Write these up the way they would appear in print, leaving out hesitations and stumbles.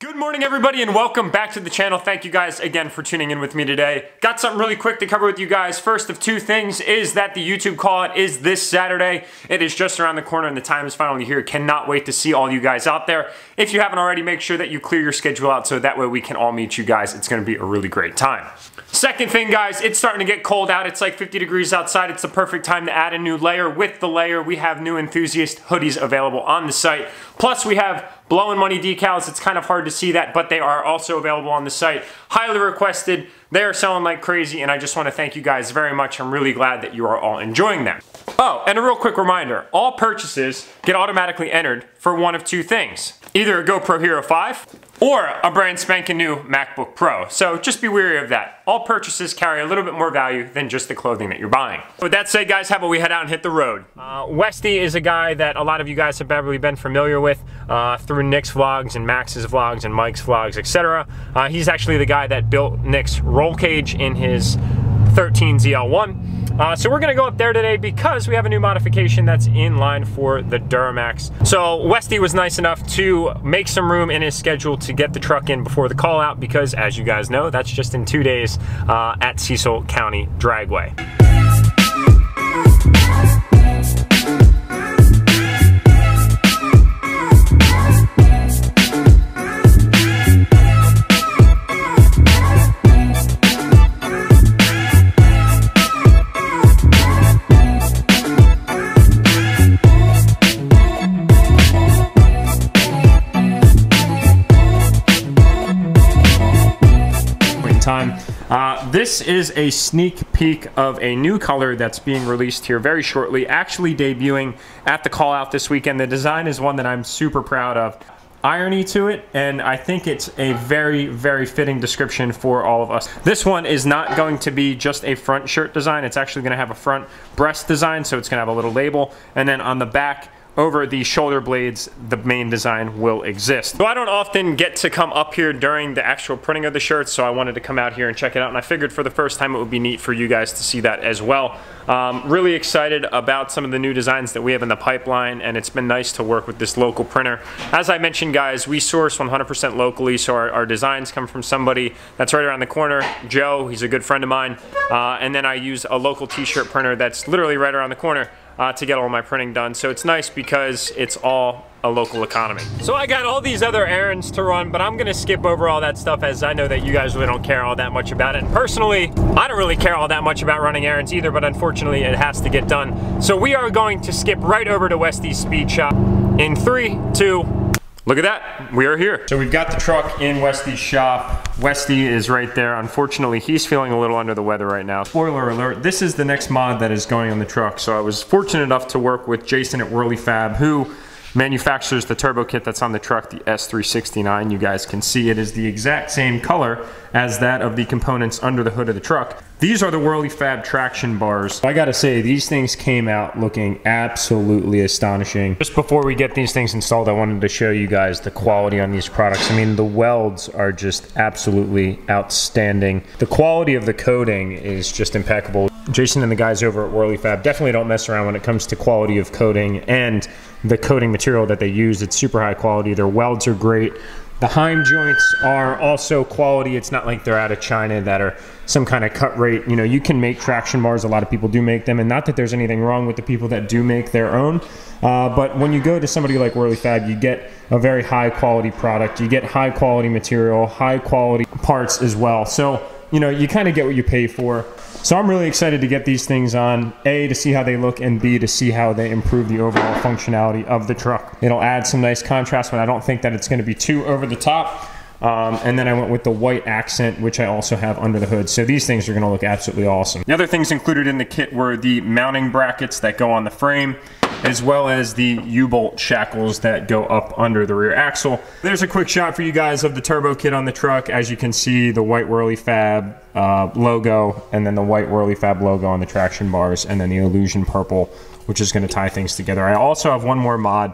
Good morning, everybody, and welcome back to the channel. Thank you guys again for tuning in with me today. Got something really quick to cover with you guys. First of two things is that the YouTube call-out is this Saturday. It is just around the corner and the time is finally here. Cannot wait to see all you guys out there. If you haven't already, make sure that you clear your schedule out so that way we can all meet you guys. It's gonna be a really great time. Second thing, guys, it's starting to get cold out. It's like 50 degrees outside. It's the perfect time to add a new layer. With the layer, we have new enthusiast hoodies available on the site. Plus, we have blowing money decals. It's kind of hard to see that, but they are also available on the site. Highly requested. They are selling like crazy, and I just want to thank you guys very much. I'm really glad that you are all enjoying them. Oh, and a real quick reminder, all purchases get automatically entered for one of two things. Either a GoPro Hero 5 or a brand spanking new MacBook Pro. So just be wary of that. All purchases carry a little bit more value than just the clothing that you're buying. With that said, guys, how about we head out and hit the road? Westie is a guy that a lot of you guys have probably been familiar with through Nick's vlogs and Max's vlogs and Mike's vlogs, etc. He's actually the guy that built Nick's roll cage in his 13 ZL1. So we're gonna go up there today because we have a new modification that's in line for the DURTYMAX. So Westie was nice enough to make some room in his schedule to get the truck in before the call out because, as you guys know, that's just in 2 days at Cecil County Dragway. This is a sneak peek of a new color that's being released here very shortly, actually debuting at the call out this weekend. The design is one that I'm super proud of. Irony to it, and I think it's a very, very fitting description for all of us. This one is not going to be just a front shirt design. It's actually gonna have a front breast design, so it's gonna have a little label, and then on the back, over the shoulder blades, the main design will exist. So I don't often get to come up here during the actual printing of the shirts, so I wanted to come out here and check it out, and I figured for the first time it would be neat for you guys to see that as well. Really excited about some of the new designs that we have in the pipeline, and it's been nice to work with this local printer. As I mentioned, guys, we source 100% locally, so our designs come from somebody that's right around the corner, Joe. He's a good friend of mine, and then I use a local t-shirt printer that's literally right around the corner to get all my printing done. So it's nice because it's all a local economy. So I got all these other errands to run, but I'm gonna skip over all that stuff as I know that you guys really don't care all that much about it. And personally, I don't really care all that much about running errands either, but unfortunately it has to get done. So we are going to skip right over to Westie's Speed Shop in 3, 2, look at that, we are here. So we've got the truck in Westie's shop. Westie is right there. Unfortunately, he's feeling a little under the weather right now. Spoiler alert, this is the next mod that is going on the truck. So I was fortunate enough to work with Jason at Whirly Fab, who manufactures the turbo kit that's on the truck, the S369. You guys can see it is the exact same color as that of the components under the hood of the truck. These are the Whirly Fab traction bars. I gotta say, these things came out looking absolutely astonishing. Just before we get these things installed, I wanted to show you guys the quality on these products. I mean, the welds are just absolutely outstanding. The quality of the coating is just impeccable. Jason and the guys over at Whirly Fab definitely don't mess around when it comes to quality of coating and the coating material that they use. It's super high quality. Their welds are great. The Heim joints are also quality. It's not like they're out of China that are some kind of cut rate. You know, you can make traction bars. A lot of people do make them, and not that there's anything wrong with the people that do make their own. But when you go to somebody like Whirly Fab, you get a very high quality product. You get high quality material, high quality parts as well. So, you know, you kind of get what you pay for. So I'm really excited to get these things on, A, to see how they look, and B, to see how they improve the overall functionality of the truck. It'll add some nice contrast, but I don't think that it's going to be too over the top. And then I went with the white accent, which I also have under the hood. So these things are going to look absolutely awesome. The other things included in the kit were the mounting brackets that go on the frame, as well as the U-bolt shackles that go up under the rear axle. There's a quick shot for you guys of the turbo kit on the truck. As you can see, the white Whirly Fab logo, and then the white Whirly Fab logo on the traction bars, and then the Illusion purple, which is going to tie things together. I also have one more mod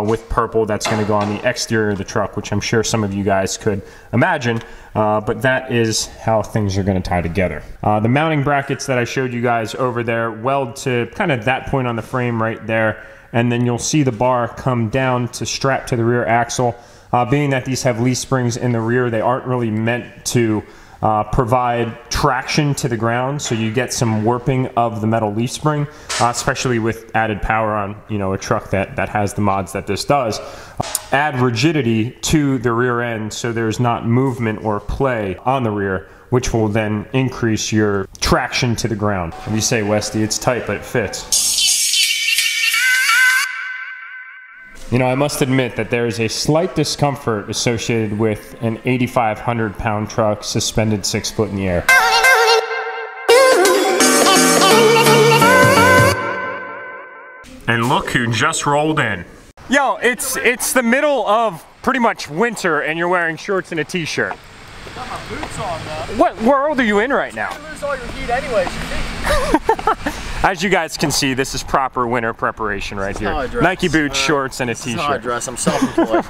with purple that's going to go on the exterior of the truck, which I'm sure some of you guys could imagine, but that is how things are going to tie together. The mounting brackets that I showed you guys over there weld to kind of that point on the frame right there, and then you'll see the bar come down to strap to the rear axle. being that these have leaf springs in the rear, they aren't really meant to provide traction to the ground, so you get some warping of the metal leaf spring, especially with added power on, you know, a truck that has the mods that this does. Add rigidity to the rear end so there's not movement or play on the rear, which will then increase your traction to the ground. And you say, Westie, it's tight, but it fits. You know, I must admit that there is a slight discomfort associated with an 8,500 pound truck suspended 6 foot in the air. And look who just rolled in. Yo, it's the middle of pretty much winter and you're wearing shorts and a t-shirt. Got my boots on though. What world are you in right now? You lose all your heat anyways, you think? As you guys can see, this is proper winter preparation right here. Nike boots, shorts, and a t-shirt. This is how I dress. I'm self-employed.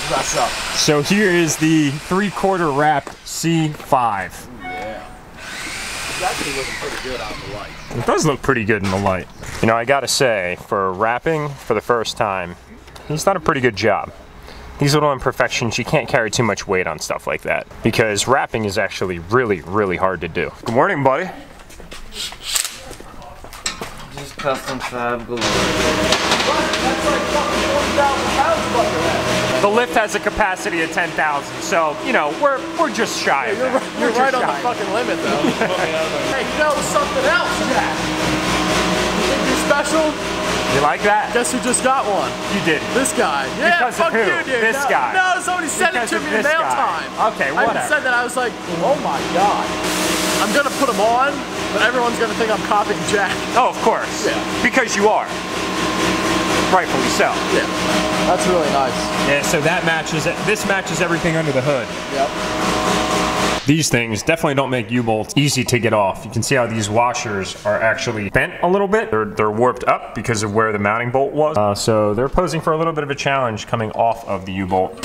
Dress up. So here is the 3/4 wrapped C5. Yeah. It's actually looking pretty good on the light. It does look pretty good in the light. You know, I gotta say, for wrapping for the first time, he's done a pretty good job. These little imperfections, you can't carry too much weight on stuff like that, because wrapping is actually really, really hard to do. Good morning, buddy. Just custom fab galore. That's like fucking 40,000 pounds above your head. The lift has a capacity of 10,000, so, you know, we're just shy of that. You're right on the fucking limit, though. Hey, you know something else, Jack? You think you're special? You like that? Guess who just got one? You did. This guy. Yeah, Because fuck of who? you, dude. This guy. No, somebody sent it to me in mail time. Okay, I whatever. even said that. I was like, oh my god. I'm gonna put them on, but everyone's gonna think I'm copying Jack. Oh, of course. Yeah. Because you are. Rightfully so. Yeah. That's really nice. Yeah, so this matches everything under the hood. Yep. These things definitely don't make U-bolts easy to get off. You can see how these washers are actually bent a little bit. They're warped up because of where the mounting bolt was. So they're posing for a little bit of a challenge coming off of the U-bolt.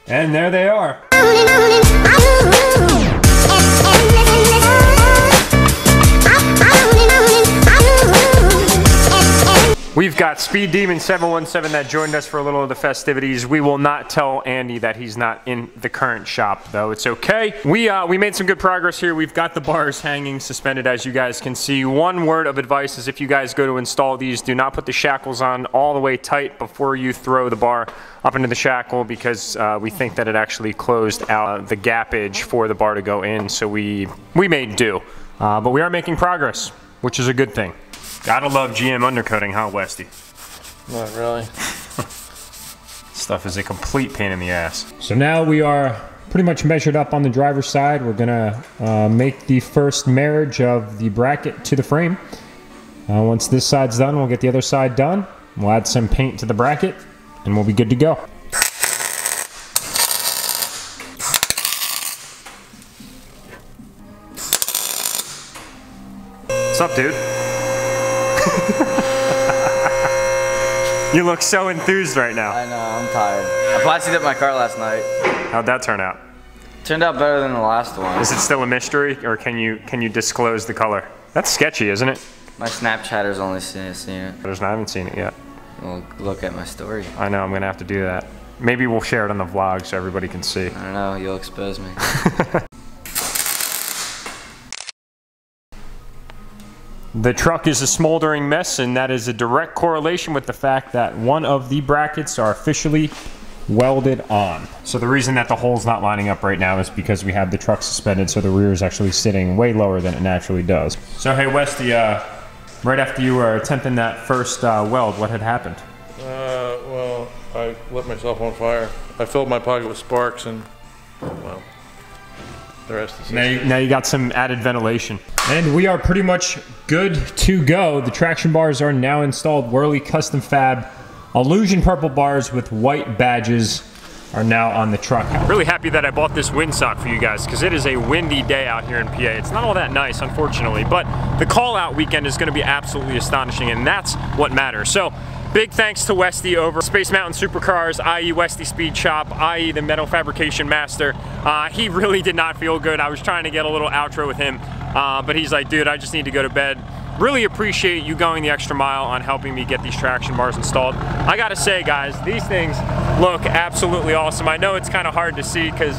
And there they are. We've got Speed Demon 717 that joined us for a little of the festivities. We will not tell Andy that he's not in the current shop, though. It's okay. We made some good progress here. We've got the bars hanging suspended, as you guys can see. One word of advice is if you guys go to install these, do not put the shackles on all the way tight before you throw the bar up into the shackle, because we think that it actually closed out the gappage for the bar to go in, so we made do. But we are making progress, which is a good thing. Gotta love GM undercoating, huh, Westie? Not really. Stuff is a complete pain in the ass. So now we are pretty much measured up on the driver's side. We're gonna make the first marriage of the bracket to the frame. Once this side's done, we'll get the other side done. We'll add some paint to the bracket, and we'll be good to go. What's up, dude? You look so enthused right now. I know, I'm tired. I plasticked up my car last night. How'd that turn out? Turned out better than the last one. Is it still a mystery, or can you disclose the color? That's sketchy, isn't it? My Snapchatter's only seen it. I haven't seen it yet. Well, look at my story. I know, I'm gonna have to do that. Maybe we'll share it on the vlog so everybody can see. I don't know, you'll expose me. The truck is a smoldering mess, and that is a direct correlation with the fact that one of the brackets are officially welded on. So the reason that the hole's not lining up right now is because we have the truck suspended, so the rear is actually sitting way lower than it naturally does. So hey Westie, right after you were attempting that first weld, what had happened? Well, I lit myself on fire. I filled my pocket with sparks, and well, the rest is history. Now you got some added ventilation. And we are pretty much good to go. The traction bars are now installed. Whirly Custom Fab Illusion purple bars with white badges are now on the truck. Really happy that I bought this windsock for you guys, because it is a windy day out here in PA. It's not all that nice, unfortunately, but the call out weekend is going to be absolutely astonishing, and that's what matters. So Big thanks to Westie over Space Mountain Supercars, i.e. Westie Speed Shop, i.e. the Metal Fabrication Master. He really did not feel good. I was trying to get a little outro with him, but he's like, dude, I just need to go to bed. Really appreciate you going the extra mile on helping me get these traction bars installed. I gotta say, guys, these things look absolutely awesome. I know it's kind of hard to see because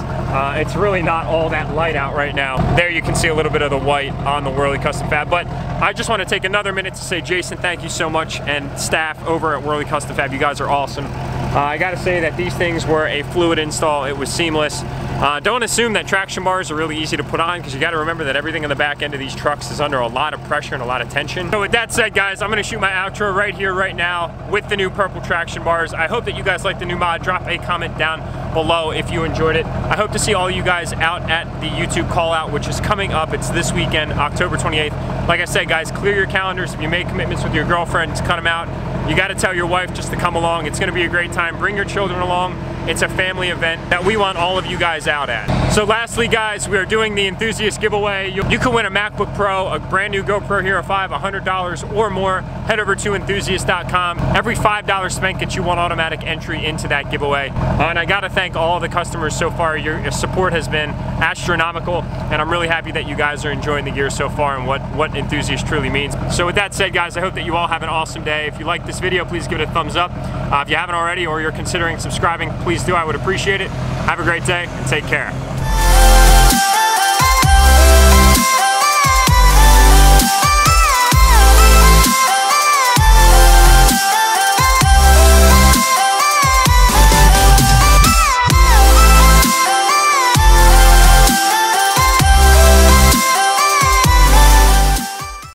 it's really not all that light out right now. There you can see a little bit of the white on the Whirly Custom Fab, but I just want to take another minute to say, Jason, thank you so much, and staff over at Whirly Custom Fab, you guys are awesome. I gotta say that these things were a fluid install. It was seamless. Don't assume that traction bars are really easy to put on, because you gotta remember that everything on the back end of these trucks is under a lot of pressure and a lot of tension. So with that said, guys, I'm gonna shoot my outro right here, right now, with the new purple traction bars. I hope that you guys like the new mod. Drop a comment down below if you enjoyed it. I hope to see all you guys out at the YouTube call out, which is coming up. It's this weekend, October 28th. Like I said, guys, clear your calendars. If you make commitments with your girlfriend to cut them out, you got to tell your wife just to come along. It's going to be a great time. Bring your children along. It's a family event that we want all of you guys out at. So lastly, guys, we are doing the enthusiast giveaway. You can win a MacBook Pro, a brand new GoPro Hero 5, $100 or more. Head over to enthusiast.com. Every $5 spent gets you one automatic entry into that giveaway. And I got to thank all the customers so far. Your support has been astronomical, and I'm really happy that you guys are enjoying the gear so far and what enthusiast truly means. So with that said, guys, I hope that you all have an awesome day. If you like this video, please give it a thumbs up. If you haven't already, or you're considering subscribing, please do. I would appreciate it. Have a great day and take care.